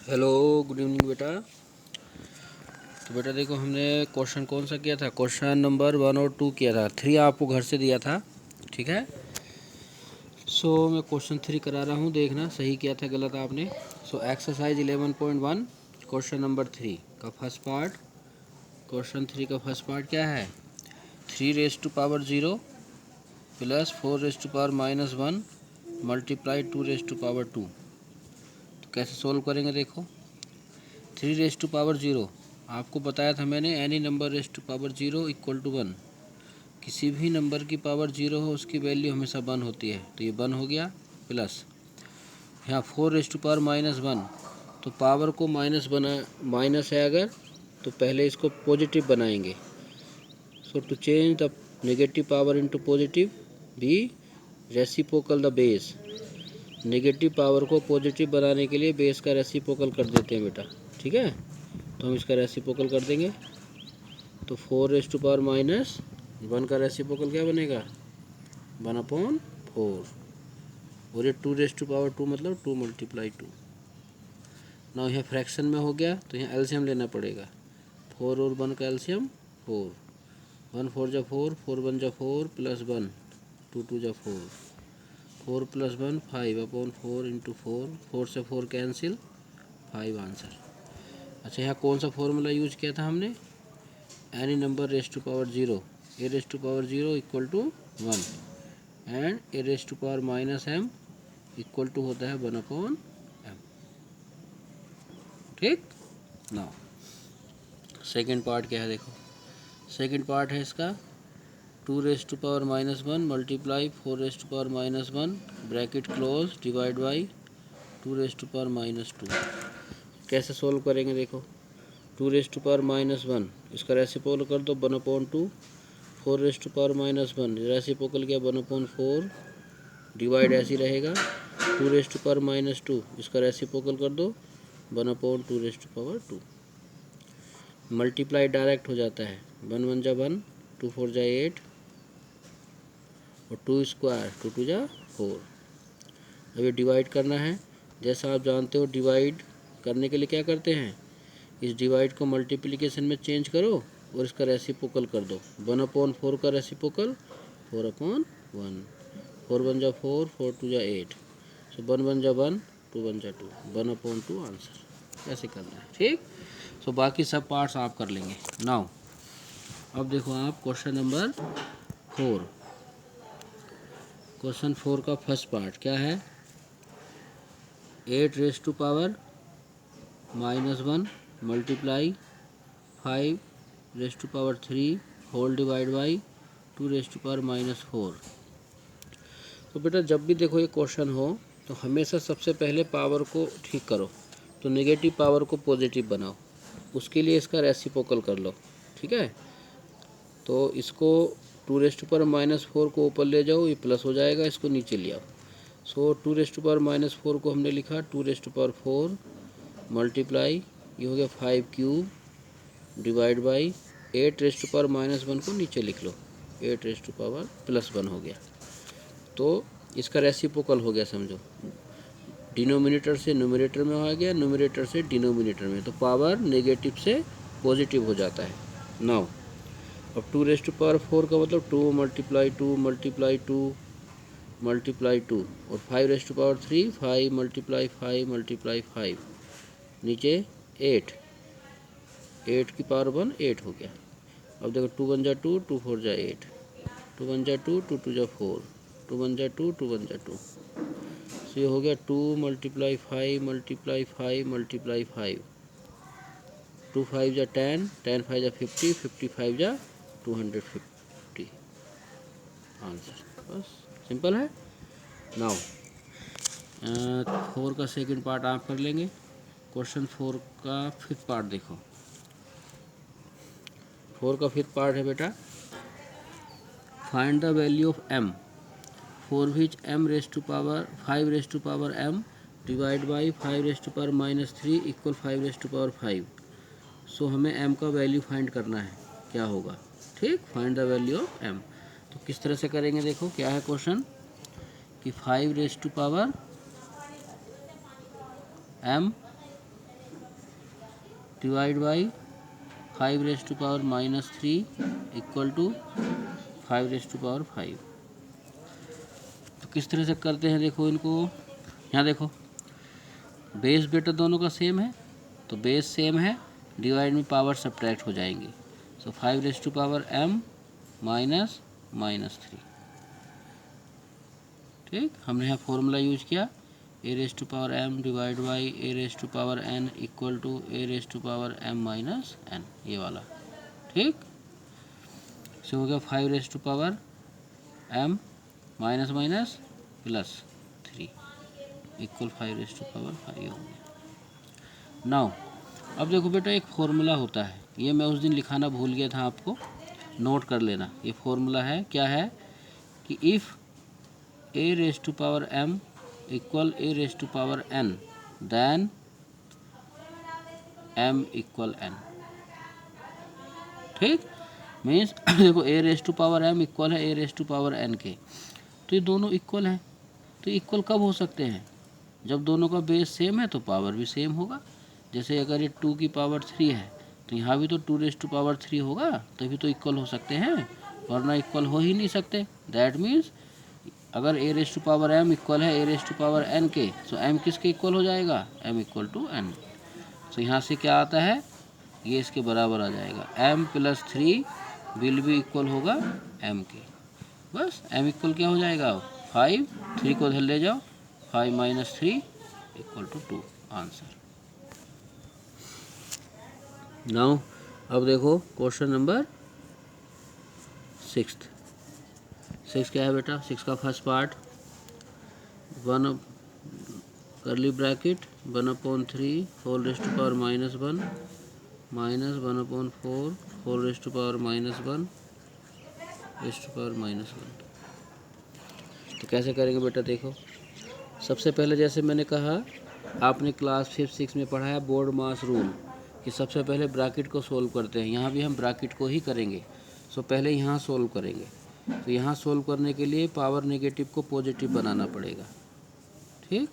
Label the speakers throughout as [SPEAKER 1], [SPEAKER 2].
[SPEAKER 1] Hello, good evening बेटा। तो बेटा देखो, हमने क्वेश्चन कौन सा किया था? क्वेश्चन नंबर 1 और 2 किया था। 3 आपको घर से दिया था, ठीक है। मैं क्वेश्चन 3 करा रहा हूँ, देखना सही किया था गलत आपने। एक्सरसाइज 11.1 क्वेश्चन नंबर 3 का फर्स्ट पार्ट। क्वेश्चन 3 का फर्स्ट पार्ट क्या है? 3 raised to power 0 plus 4 raised to power -1 multiply 2 raised to power 2। तो कैसे सोल्व करेंगे देखो। 3 raised to power 0 आपको बताया था मैंने, any number raised to power 0 equal to 1। किसी भी नंबर की पावर 0 हो उसकी वैल्यू हमेशा 1 होती है, तो ये 1 हो गया। प्लस यहाँ 4 raised to power -1, तो पावर को माइनस है अगर, तो पहले इसको पॉजिटिव बनाएंगे। To change the negative power into positive be reciprocal the base. Negative power को पॉजिटिव बनाने के लिए बेस का रेसिप्रोकल कर देते हैं बेटा, ठीक है। तो हम इसका रेसिप्रोकल कर देंगे, तो 4 raised to power -1 का रेसिप्रोकल क्या बनेगा? 1/4। और ये 2 raised to power 2 मतलब 2 × 2। ना यहाँ फ्रैक्शन में हो गया, तो यहाँ एलसीएम लेना पड़ेगा। 4 और 1 का एलसीएम 4। 1 4 जा 4, 4 1 जा 4 प्लस 1, 2 2 जा 4, 4 + 1 5/4 × 4, 4 से 4 कैंसिल, 5 आंसर। अच्छा, यहाँ कौन सा फॉर्मूला यूज किया था हमने? Any number raised to power 0, A raised to power 0 equal to 1 and A raised to power -m equal to होता है 1/m। ठीक। नाउ सेकेंड पार्ट क्या है देखो। सेकेंड पार्ट है इसका 2 raised to power -1 multiply 4 raised to power -1 bracket close divide by 2 raised to power -2। कैसे solve करेंगे देखो। 2 raised to power -1 इसका रेसिप्रोकल कर दो 1/2। 4 raised to power -1 रेसिप्रोकल किया 1/4 डिवाइड ऐसे ही रहेगा। 2 raised to power -2 इसका रेसिप्रोकल कर दो 1/2 raised to power 2। Multiply direct हो जाता है, 1 1 जा 1, 2 4 जा 8 और 2 स्क्वायर 2 2 जा 4। अब ये डिवाइड करना है। जैसा आप जानते हो, डिवाइड करने के लिए क्या करते हैं, इस डिवाइड को मल्टीप्लिकेशन में चेंज करो और इसका रेसिप्रोकल कर दो। 1/4 का रेसिप्रोकल 4/1। 4 1 जा 4, 4 2 जा 8, सो 1 1 जा 1, 2 1 जा 2, 1/2 आंसर। ऐसे करना है, ठीक। बाकी सब पार्ट्स आप कर लेंगे। नाउ अब देखो आप क्वेश्चन नंबर 4। क्वेश्चन 4 का फर्स्ट पार्ट क्या है? 8 raised to power -1 multiply 5 raised to power 3 whole divide by 2 raised to power -4। तो बेटा जब भी देखो ये क्वेश्चन हो तो हमेशा सबसे पहले पावर को ठीक करो, तो नेगेटिव पावर को पॉजिटिव बनाओ। उसके लिए इसका रेसिप्रोकल कर लो, ठीक है। तो इसको 2 raised to power -4 को ऊपर ले जाओ, ये प्लस हो जाएगा, इसको नीचे ले आओ। 2 raised to power -4 को हमने लिखा 2 raised to power 4 मल्टीप्लाई, ये हो गया 5³ divide by 8 raised to power -1 को नीचे लिख लो, 8 raised to power +1 हो गया। तो इसका रेसिप्रोकल हो गया समझो। डिनोमिनेटर से न्यूमरेटर में आ गया, न्यूमरेटर से डिनोमिनेटर में, तो पावर नेगेटिव से पॉजिटिव हो जाता है। नाउ अब 2 raised to power 4 का मतलब 2 × 2 × 2 मल्टीप्लाई 2 और 5 raised to power 3 5 × 5 × 5 नीचे 8 की पावर 1 8 हो गया। अब देखो 2 1 जा 2, 2 4 जा 8, 2 1 जा 2, 2 2 जा 4, 2 1 जा 2, 2 1 जा 2। ये हो गया 2 × 5 × 5 × 5, 2 5 जा 10, 10 5 जा 50, 55 जा 250 आंसर। बस सिंपल है। नाउ 4 का सेकंड पार्ट आप कर लेंगे। क्वेश्चन 4 का फिफ्थ पार्ट देखो। 4 का फिफ्थ पार्ट है बेटा, find the value of m for which m raised to power 5 raised to power m divide by 5 raised to power -3 equal 5 raised to power 5। सो हमें m का वैल्यू फाइंड करना है, क्या होगा, ठीक। Find the value of m, तो किस तरह से करेंगे देखो। क्या है क्वेश्चन कि 5 raised to power m divide by 5⁻³ equal to 5⁵। तो किस तरह से करते हैं देखो इनको। यहाँ देखो बेस बेटा दोनों का सेम है, तो बेस सेम है, डिवाइड में पावर सब्ट्रैक्ट हो जाएंगी। सो 5⁻m -3। ठीक, हमने यहाँ फॉर्मूला यूज किया a⁻m divide by a⁻n equal to a⁻m -n, ये वाला। ठीक, सो हो गया 5⁻m minus minus plus 3 equal 5⁵ ये हो गया। नाउ अब देखो बेटा एक फॉर्मूला होता है, ये मैं उस दिन लिखाना भूल गया था, आपको नोट कर लेना। ये फॉर्मूला है, क्या है कि if a⁻m equal a⁻n then m equal n। ठीक, मीन्स देखो a⁻m इक्वल है a⁻n के, तो ये दोनों इक्वल हैं। तो इक्वल कब हो सकते हैं? जब दोनों का बेस सेम है तो पावर भी सेम होगा। जैसे अगर ये 2 की पावर 3 है तो यहाँ भी तो 2⁻³ होगा, तभी तो इक्वल हो सकते हैं, वरना इक्वल हो ही नहीं सकते। दैट मीन्स अगर a⁻m इक्वल है a⁻n के, तो m किसके इक्वल हो जाएगा? m equal to n। तो यहाँ से क्या आता है, ये इसके बराबर आ जाएगा, m + 3 विल भी इक्वल होगा m के। बस m इक्वल क्या हो जाएगा? 5, 3 को इधर ले जाओ, 5 - 3 इक्वल टू 2 आंसर। नाउ अब देखो क्वेश्चन नंबर 6 क्या है बेटा? 6 का first part 1 curly bracket 1/3 whole raise to power -1 minus 1/4 whole raise to power -1 raise to power -1। तो कैसे करेंगे बेटा? देखो सबसे पहले जैसे मैंने कहा, आपने क्लास 5, 6 में पढ़ा है बोर्ड मास रूल कि सबसे पहले ब्रैकेट को सोल्व करते हैं। यहाँ भी हम ब्रैकेट को ही करेंगे। सो पहले यहाँ सोल्व करेंगे। तो यहाँ सोल्व करने के लिए पावर नेगेटिव को पॉजिटिव बनाना पड़ेगा। ठीक,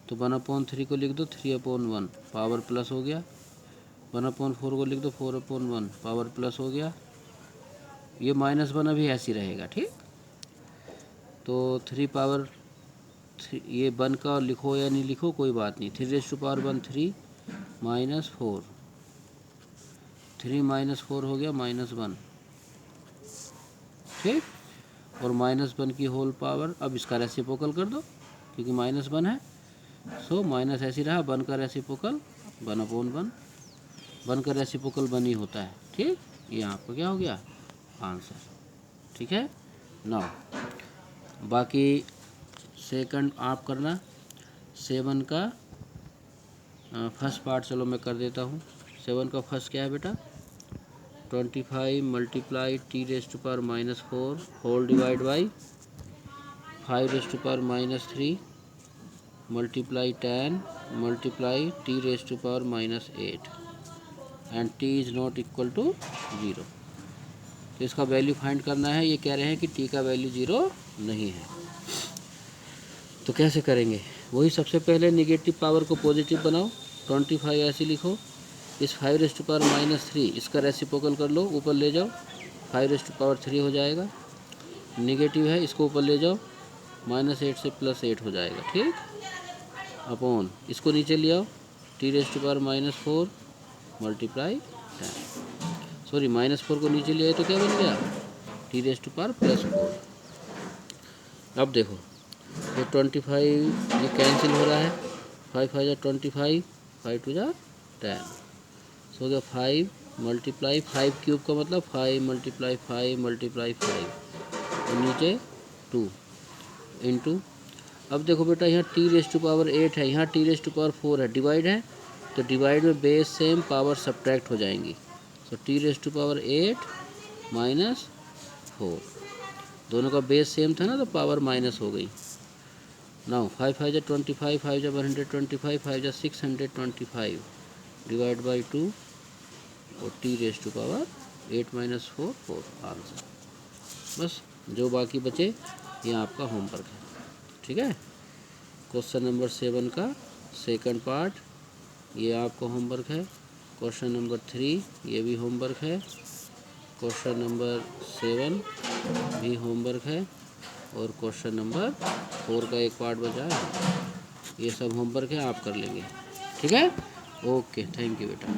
[SPEAKER 1] तो 1/3 को लिख दो 3/1, पावर प्लस हो गया। 1/4 को लिख दो 4/1, पावर प्लस हो गया। ये -1 अभी ऐसे ही रहेगा। ठीक, तो 3 पावर 3, ये 1 का लिखो या नहीं लिखो कोई बात नहीं। 3⁻1 3 -4, 3 - 4 हो गया -1। ठीक, और -1 की होल पावर, अब इसका रेसिप्रोकल कर दो क्योंकि -1 है। सो माइनस ऐसे रहा, 1 का रेसिप्रोकल 1/1, 1 का रेसिप्रोकल 1 ही होता है। ठीक, ये आपका क्या हो गया? आंसर। ठीक है, नाउ बाकी सेकंड आप करना। 7 का फर्स्ट पार्ट चलो मैं कर देता हूँ। 7 का फर्स्ट क्या है बेटा? 25 multiply t⁻⁻4 whole divide by 5⁻³ multiply 10 multiply t⁻⁻8 and t is not equal to 0। तो इसका वैल्यू फाइंड करना है। ये कह रहे हैं कि t का वैल्यू 0 नहीं है। तो कैसे करेंगे? वही सबसे पहले नेगेटिव पावर को पॉजिटिव बनाओ। 25 ऐसे लिखो, इस 5⁻³ इसका रेसिप्रोकल कर लो, ऊपर ले जाओ, 5⁻³ हो जाएगा। नेगेटिव है, इसको ऊपर ले जाओ, -8 से +8 हो जाएगा। ठीक, अपॉन इसको नीचे ले आओ, t⁻⁻4 मल्टीप्लाई 10, सॉरी -4 को नीचे ले आए तो क्या बन गया? t⁻+4। अब देखो ये 25 ये कैंसिल हो रहा है, 5 × 5 = 25, 5 × 2 = 10, सो हो गया 5 मल्टीप्लाई 5 क्यूब का मतलब 5 मल्टीप्लाई 5 मल्टीप्लाई 5 और नीचे 2 इंटू। अब देखो बेटा यहाँ t⁻8 है, यहाँ t⁻4 है, डिवाइड है, तो डिवाइड में बेस सेम पावर सब्ट्रैक्ट हो जाएंगी। सो t⁻8 -4, दोनों का बेस सेम था ना, तो पावर माइनस हो गई। नाउ 5 × 5 = 25, 5 × 125, 5 × 625 डिवाइड बाई 2 और t⁻8 -4 4 आंसर। बस जो बाकी बचे ये आपका होमवर्क है। ठीक है, क्वेश्चन नंबर 7 का सेकंड पार्ट ये आपका होमवर्क है। क्वेश्चन नंबर 3 ये भी होमवर्क है। क्वेश्चन नंबर 7 भी होमवर्क है। और क्वेश्चन नंबर 4 का एक पार्ट बचा है। ये सब होमवर्क है, आप कर लेंगे। ठीक है, ओके, थैंक यू बेटा।